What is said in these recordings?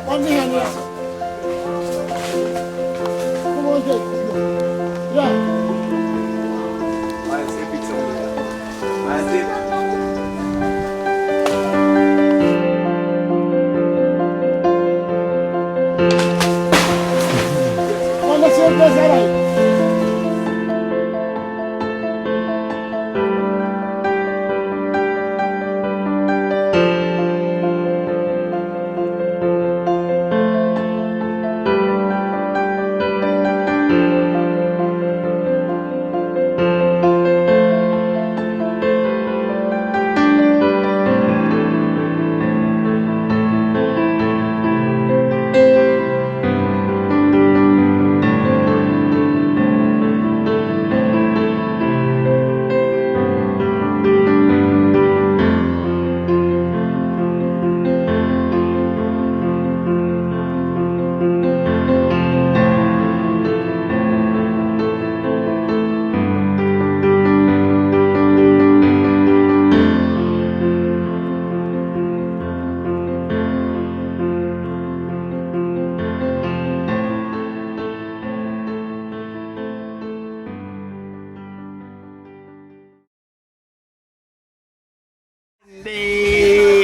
On the hand, yeah. Come on, take it. Yeah. I see pizza over there. I see. On the same place, all right.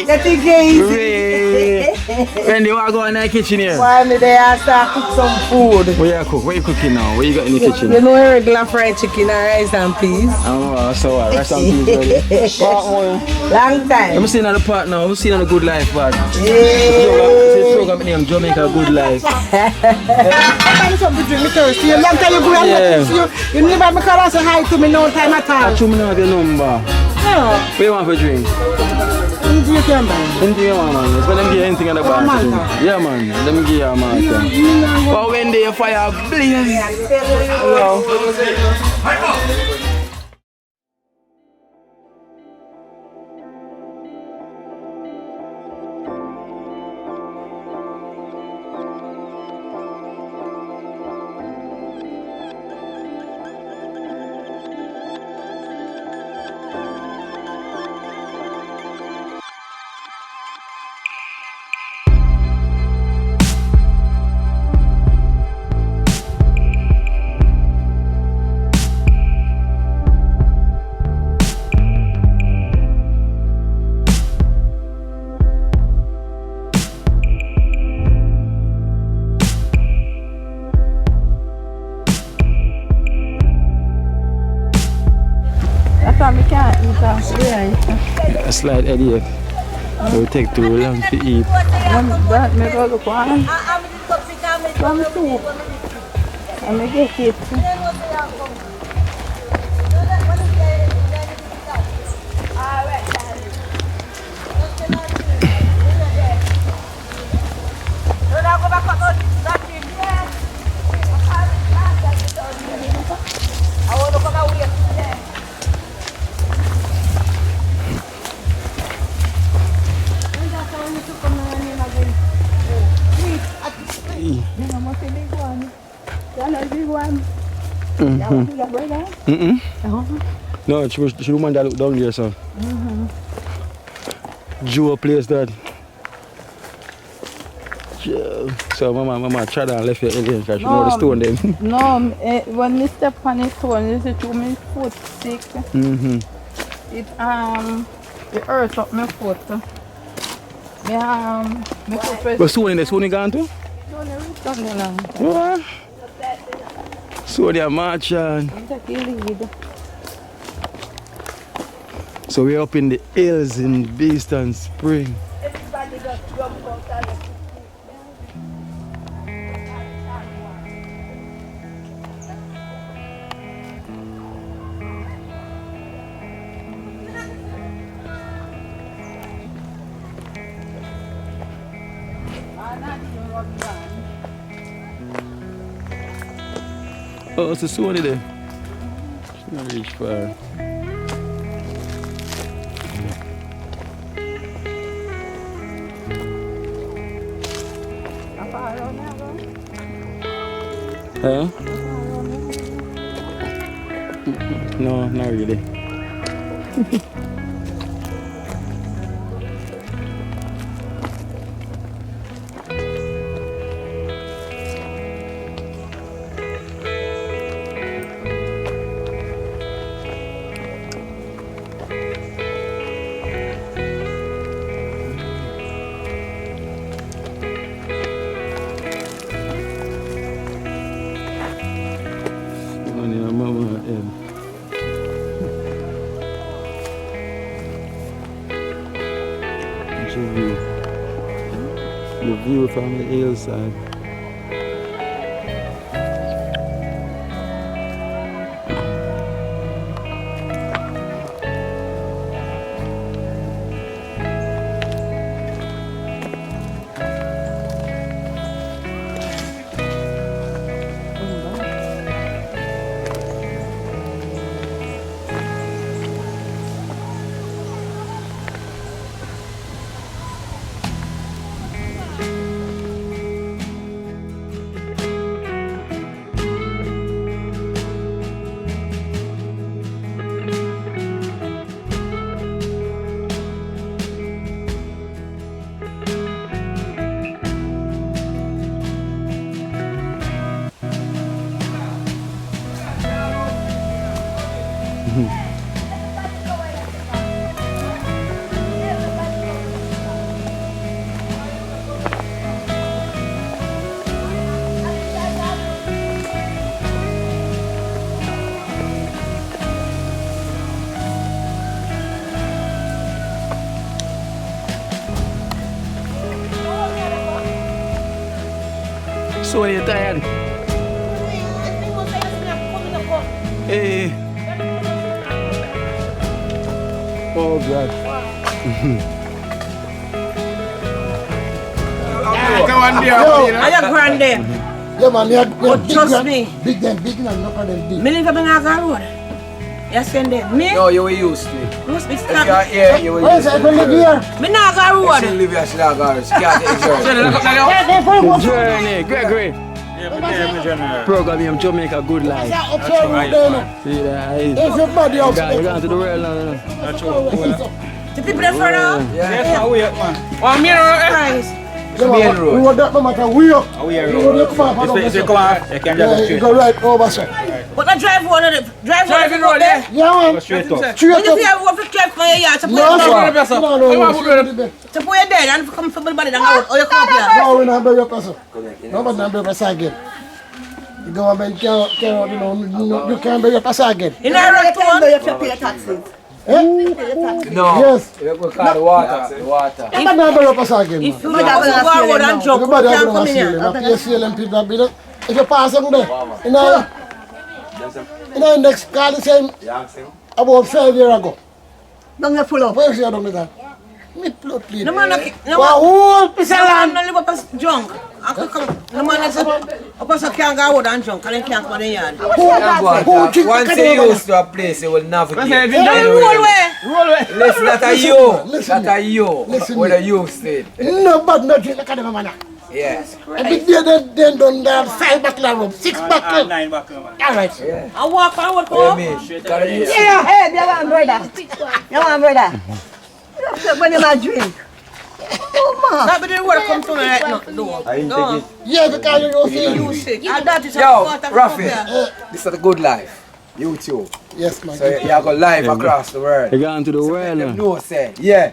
That is easy. When you want to go in the kitchen here? One day I start cook some food. What you cook? What you cooking now? What you got in the kitchen? You know regular fried chicken and rice and peas. Oh, so what? Rice and peas ready? Long time. I'm seeing on the part now. I'm seeing on the Good Life part. Yeah. The program name Jamaica Good Life. I find something to drink me thirsty. Long time you go and Yeah. you never make a say hi to me no time at all. I show me now your number. No. What you want for drink? You can buy. Anything you want, man. Let's let them give you anything in the bar. Malta. Yeah, man. Let me give you a Malta. But when the fire blaze. Hello. A slight headache. It will take too long to eat. But me go look one. Come soup. And me get it. No, she woman that look down there, so. Joe place that. So mama tried and left your alien because she know the stone then. No, when me step on the stone, you see to my foot sick. It hurt up my foot. My foot But stone in the stone gone too? Stone is done long. What? So they are marching. So we're up in the hills in Beeston Spring. Oh, it's a Sony there. She's not reach far. Huh? No, not really. Natural view. The view from the hillside. So are you tired? Hey. Oh God. Come on, dear. I am grande. Yeah, man, you But trust me. Big them, big and not for them big. Me live up in Aga Road. You send it. Me? No, you were used to it. Must be If you are stuck. here, you were Where is used it? to When it. you here? Me na Aga She Road. live here, she not go. She can't take journey. Yeah, they for you. Journey, Gregory. Program in Jamaica, good life. Up here, right there. See that? Everybody else. You're going to the world now. The people that follow. Yeah. Or me Christ. Main road. We would not no matter where. We would come up and If you come out, you can just you go go right over, sir. But I drive one of the Driving road there. Yeah, man. straight up. Straight When you up. see I want to drive from here to put No, it down. sir. No. To put it there and come from the body down out. Or you come up here. No, we not bury your person. No, but not bury your person again. The government can't, you can't bury your person again. In a road to No. Yes. You go call the water. The water. You can't bury your person again, If man. you want to go road and jump, you Everybody have can't to come in see here. them. After you see them people, be like, if you pass them there, in the next call the same about 5 years ago. Don't get full up. Where is your down there? Me plot please. No man, no Wow, whole piece of man, land. no live up as junk. I could come. No man is up as a can't go road and junk. And they can't come in the yard. Who drink Once the you canoe? used to a place, you will navigate. Yeah, roll way. Listen, that are you. Listen That are you. Listen With me. a you state. No bad, no drink the canoe, man. Yes. A big day then done there 5 buckle of rope, 6 buckle. Nine back. All right. I walk forward, What come do you up. mean? Gotta use it. Yeah, hey, you want brother? You want brother? When you might drink. Oh, man. That be the road come to me right now. No. Yeah, because you don't feel You you. sick. And that is a Yo, part of the Rafi, company. this is the good life. YouTube. Yes, man. So you go live across the world. You're going to the Let world them now. know, say, yeah.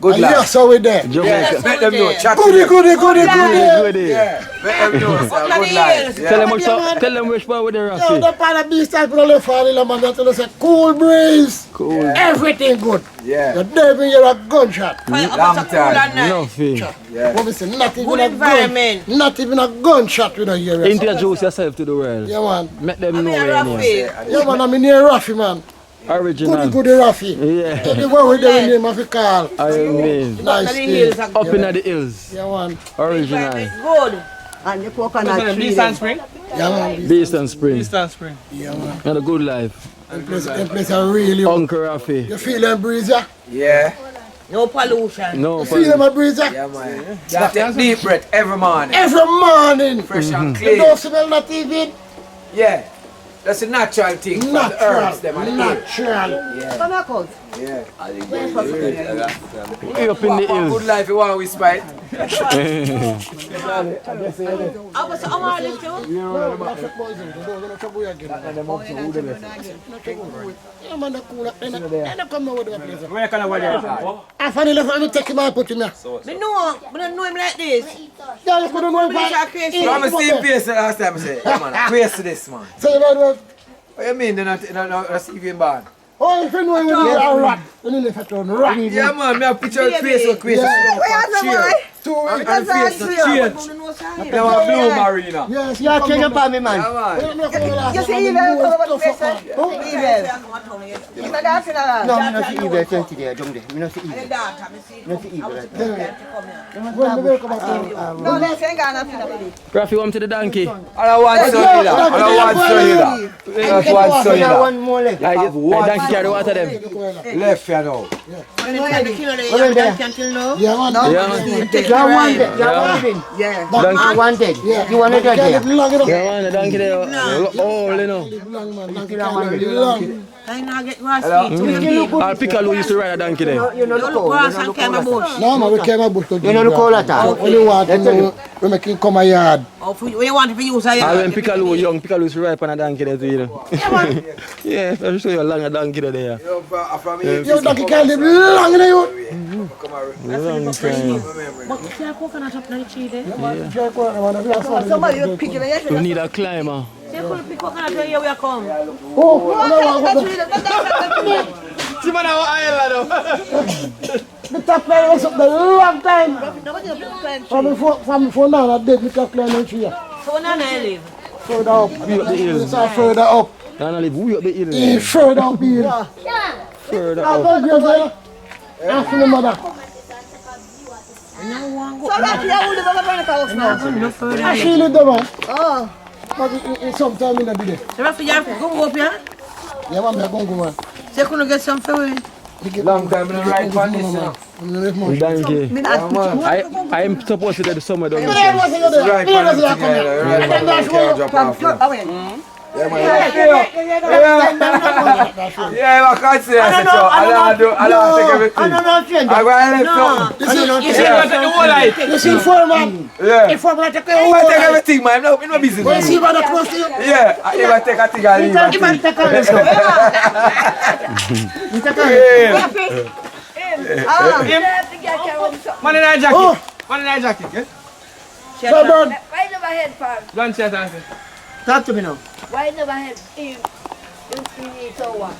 Good life. Yes, so we there. Yeah, Jamaica. let them know. Chat to Goody, them. goody, goody, goody. Good day. Yeah, let them know, say, good life. Tell them Yeah. tell them which part with the Yo, Rafi. the part of these type of little family, man, they tell us a cool breeze. Cool. Everything good. Yeah. You're never hear a gunshot. Long time. Nothing. Yeah. What we say, not even Good a gun, environment. not even a gunshot we don't hear. Yes. Introduce yourself to the world. Yeah, man. Make them I'm know here, your name. Rafi. Yeah, man, I'm in here, Rafi, man. Goody, Original. goody, Rafi. Yeah. Everywhere we there, name of the call. I mean. Nice The thing. hills are Up good. in the hills. Yeah, man. Original. Good. And the coconut tree. Spring? Yeah, man. Beast and Spring. Spring. Yeah, man. And a good life. Them place are really. Uncle Rafi. You feel them breeze, yeah? Yeah. No pollution. No, You feel them a breeze, yeah? Yeah, man. You gotta take deep breath every morning. Every morning. Fresh and You clean. don't smell not even Yeah. That's a natural thing. For the natural. herbs, them and the herbs. Natural. Come here, coach. Yeah. we up in the Good hills. life, you want to whisper it. I was on my list too. Yeah, man, they cool up. They don't come over the place. Where can I watch it? I finally left me take him and put him there. Me know, but I know him like this. Yeah, you couldn't go Police are crazy. So I'm a same face the last time I said, yeah man, I praise to this man. So you know, What you mean, they're not receiving bad? Oh, if you know when you're a rat, you need to turn rat. Yeah, man, me have picture of face with Chris. Two weeks. And face to change. Now a blue marina. Yes, You change up on me, man. Yeah, man. You see evil come over the face, evil. You not dancing around. No, I don't see evil sense there, don't they? I don't see evil. I don't see evil. When they come back, No, they ain't got nothing. Rafi, come to the donkey. I don't want so either. I don't want so either. I don't want so either. One more left. Like donkey carry the water them. Left, you know. yeah, man. You are one dead. You are one dead. Yeah. Donkey one dead. You want to dead there. Long enough. Yeah, man, the donkey there. Oh, you know. Long, man. Long. I'll pick a Lou used to ride a donkey there. You know the call. No, man, we came a bush to You know the call at all. When you want to know, we make him come a yard. When you want to use I went pick a Lou young, pick a Lou used to ride on a donkey there too, you know. Yeah, I'll show you a long donkey there. You donkey can't live long in the youth. Long time. somebody will pick it. You need a climber. See, man, The top line was up there a long time. From before now, I did the top line in tree. Further up. Further up. I live way up the hill. Further up here. Further I'll up. go there. Ask the mother. So that's the only one of the house now. I see it there, man. Oh. But sometime in the day. Yeah, man, I'm going to go, man. They couldn't get some food. Long time in the right one, this donkey. I'm supposed to do the summer down here. Right, yeah, I can't say that. I don't take everything. I don't know. I got to You see, foreman. Yeah. If foreman take I take everything, man. No, I'm not busy. you see about the close to you? Yeah, I even take a thing and leave a thing. Man in a jacket. Man in a jacket. Why never head, Pam? Don't say that. Talk to me now. Why never head? You need to what?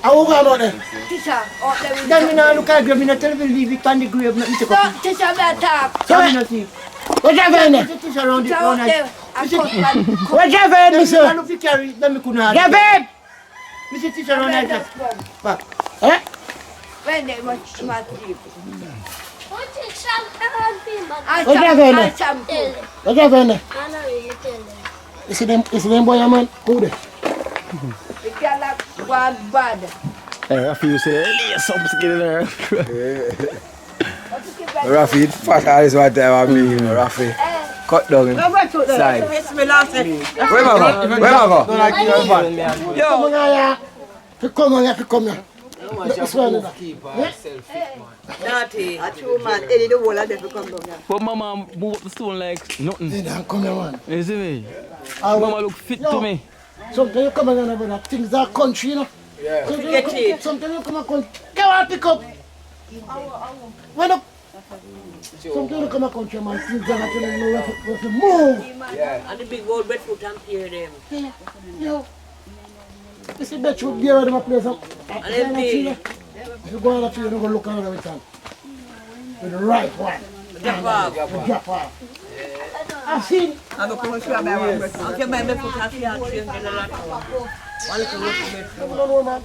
I will go on there. Tisha, oh, there we Then me now look at grave. Me not tell me leave it on the grave. Me take No, up. Tisha, that talk. Tell me nothing. What's your vein there? It is around the Tisha, corner. there. I cut What's your vein, I mister? look to carry. Then me couldn't have. Your vein! Me see teacher around like that. Eh? when they watch my TV. What's your vein there? Shampoo. What's your vein there? Is it them boy, man? Who there? It can like one bad. I feel say, yeah, something in there. Rafi, fat eyes what time I mean, Rafi. Cut down side. Where am I go? Yo! Come on here. Come on here, come here. This one is Naughty. A true man. Eddie the whole of them to come down here. But mama move up the stone like nothing. here. Come here, man. You see me? Mama look fit to me. Sometimes you come here, brother. Things are country, you know. Yeah. Sometimes you come and country. Come on, pick up. Wait up. Sometimes you come and country, man. Things are not going to move. Yeah. And the big old bedfoot and hear them. Yo. You see that should be around my place. And then If you go on the tree, you're going to look around every time. With the right one. drop off. Drop off. I see. I'm going to show you my one bedfoot. Okay, my bedfoot and see how change in the lot. One little bedfoot. No, man.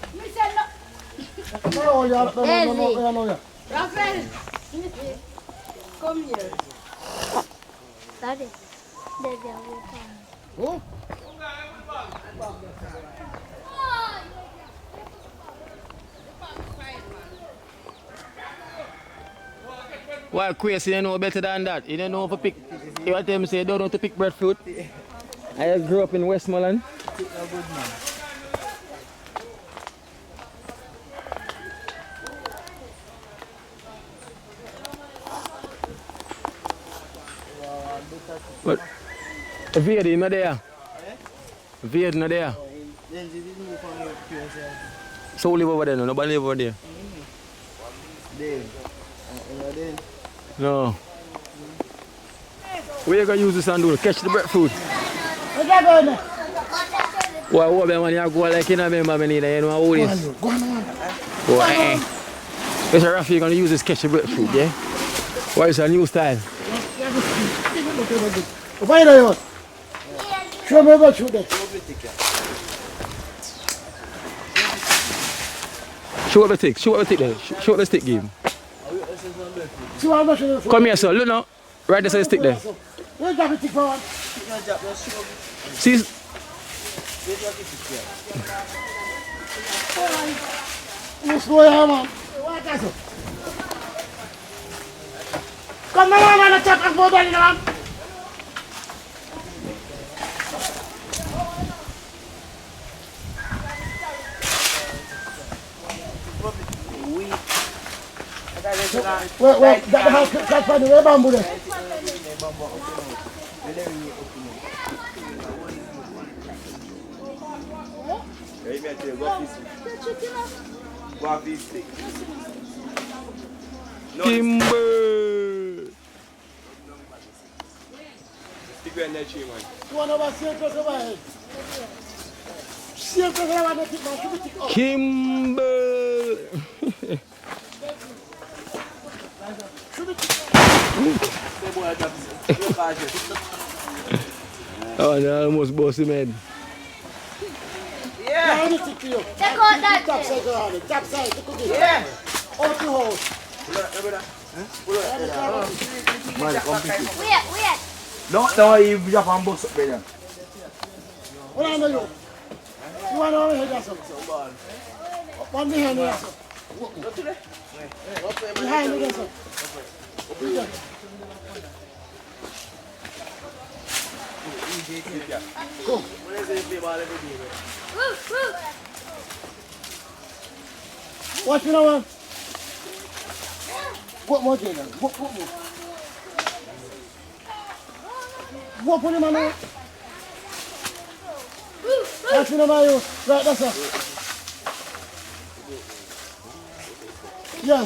No. Rafael, come here. Daddy, I will come. Why Quasi you know better than that? You don't know to pick. You want them say you don't know to pick breadfruit. I grew up in Westmoreland. But Vade not there. Vade not there. So who live over there? No, nobody live over there. No. Where you gonna use this and do? Catch the breadfruit. What's that going on? Why, what when you go like you know, remember me need, you know who this? Go on. Why? Mr. Rafi, you're gonna use this catch a breadfruit, yeah? Why is a new style? Why not? Show me about shoot that. Show up the stick, show up the stick there. Show up the stick game. See what I'm not showing. Come here, sir. Look now. Right there's a stick there. Where's that stick for one? See? You slow here, man. What is it? Come on, man. Let's check us both, man. Wait, that house catch by the way bamboo there. Kimber! Stick in that tree, man. One over circles overhead. Circles around the tip, man. Should we tick up? Kimber! Oh, no, almost bossy man. Yeah. Let me tick to you. Check out that Top thing. side around it. Top side. Look at this. Yeah. Out the house. Wait. No, you drop and bust up there. What I know you? You want to hear that something? One behind there. Behind me there, sir. Go. Watch me now, man. What more, Jalen? What more? What put him on there? Watch me now, Mario. Right, that's it. Yeah.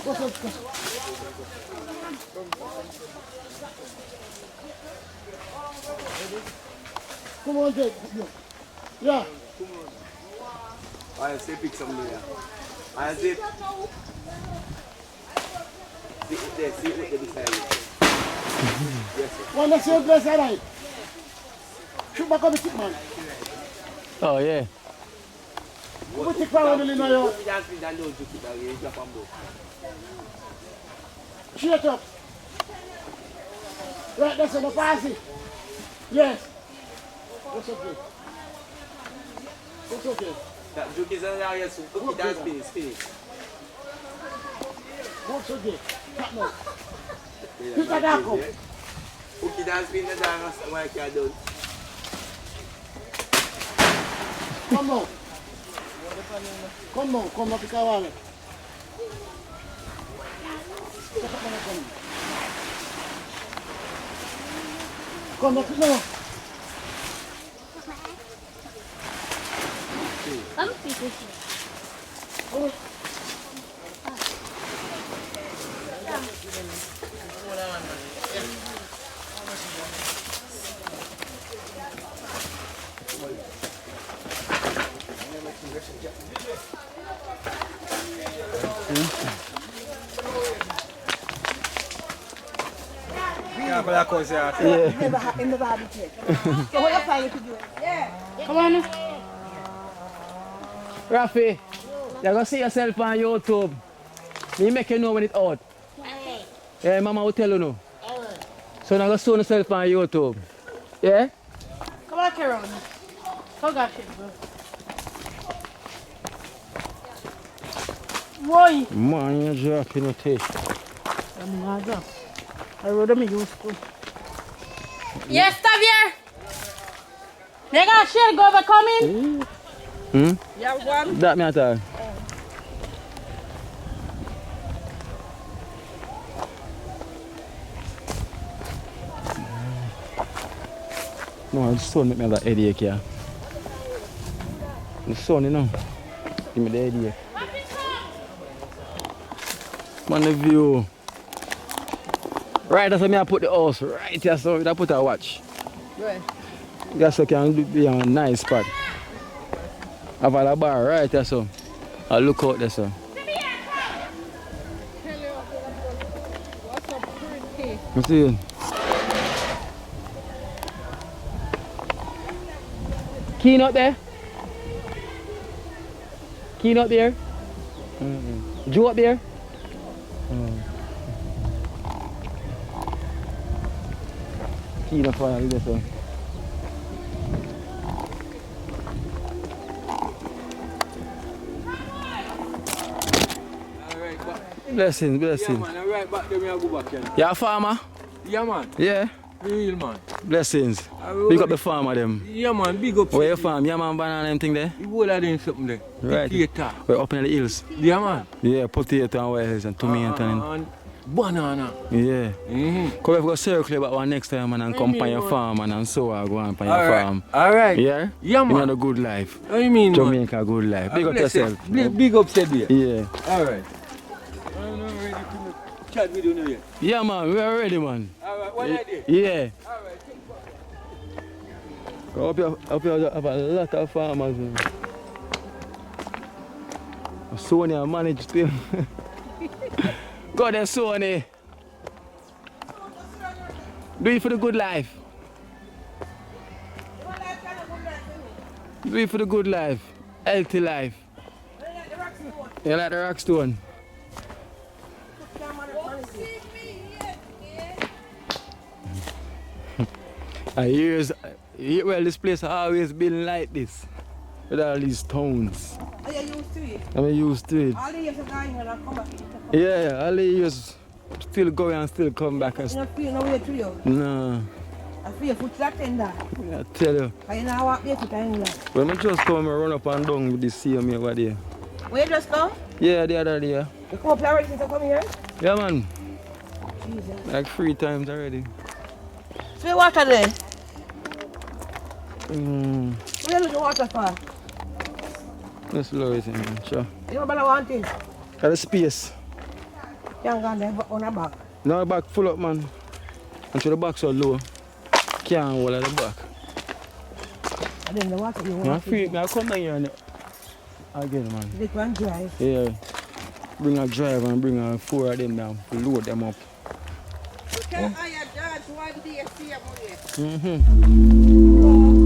What's up? Come on, Jake. Yeah. I say pick some there. I say. See it there beside you. Yes, sir. One that's your place, all right. Shoot back on the tip, man. Oh, yeah. Who take power in the now? Shut up. Right, that's on the party. Yes. That's okay. That's okay. That joke is an area, so okay, that's finished. What's okay? Cut now. Pick that up. Okay, that's been the dance why I can't do. Come on. Come on, pick our wallet. Come on, pick now. I'm picking. Come on. Rafi, you're going to see yourself on YouTube. You make you know when it's out. Yeah, Mama will tell you no. So now go see yourself on YouTube. Yeah? Come on, Carol. Oh, gosh, bro. Why? Man, you're dropping your taste. I'm not drop. I rather me use school. Yes, Xavier. They got shit go over coming. Yeah, one. That me at all. No, the sun make me have that headache here. The sun, you know, give me the headache. Man, the view. Right, that's why I put the house right here, so I put a watch. Right. That's what can be a nice spot. Have a bar right there, so. I look out there, so. What's it? Key not there? Key not there? Joe up there? Key not fire there, so. Blessings, blessings. Yeah, man, right back there, I go back here. You a farmer? Yeah, man. Yeah. Real, man. Blessings. Big up the farmer them. Yeah, man, big up. Where you farm? Yeah, man, banana and thing there? You whole of them something there. Right. Potato. We're up in the hills. Yeah, man. Yeah, potato and wires and tomato and... And banana. Yeah. Mm-hmm. Come if we go circle about one next time man, and come on your farm and so I go on your farm. Alright. Yeah? Yeah, man. You know the good life. What do you mean, Jamaica good life. Big up yourself. Big up said there. Yeah. Alright. I'm not ready to chat with you now yet. Yeah man, we are ready man. Alright, what I did? Yeah. Alright. Up here have a lot of farmers. Sonia managed still. Go there, Sonia. Do it for the good life. Do it for the good life. Healthy life. You like the rock stone? Well, this place has always been like this. With all these stones. Are you used to it? I'm used to it. All the years are going and I come back. Yeah, all the years still go and still come back. You don't feel no way to you. No. I feel your foot flat tender. I tell you. I now walk barefoot and that. When I just come and run up and down with this same here over there. Where you just come? Yeah, the other day. You come up here already since I come here? Yeah, man. Jesus. Like 3 times already. Spray water there. Where you the water for? Let's lower it in, man. Sure. You know what I want it? Got a space. Can't go on there on the back. Now the back full up, man. Until the back so low. Can't hold at the back. And then the water you want. I come down here and again, man. They can drive. Yeah. Bring a driver and bring a 4 of them down to load them up. You can hire George one day, see him again.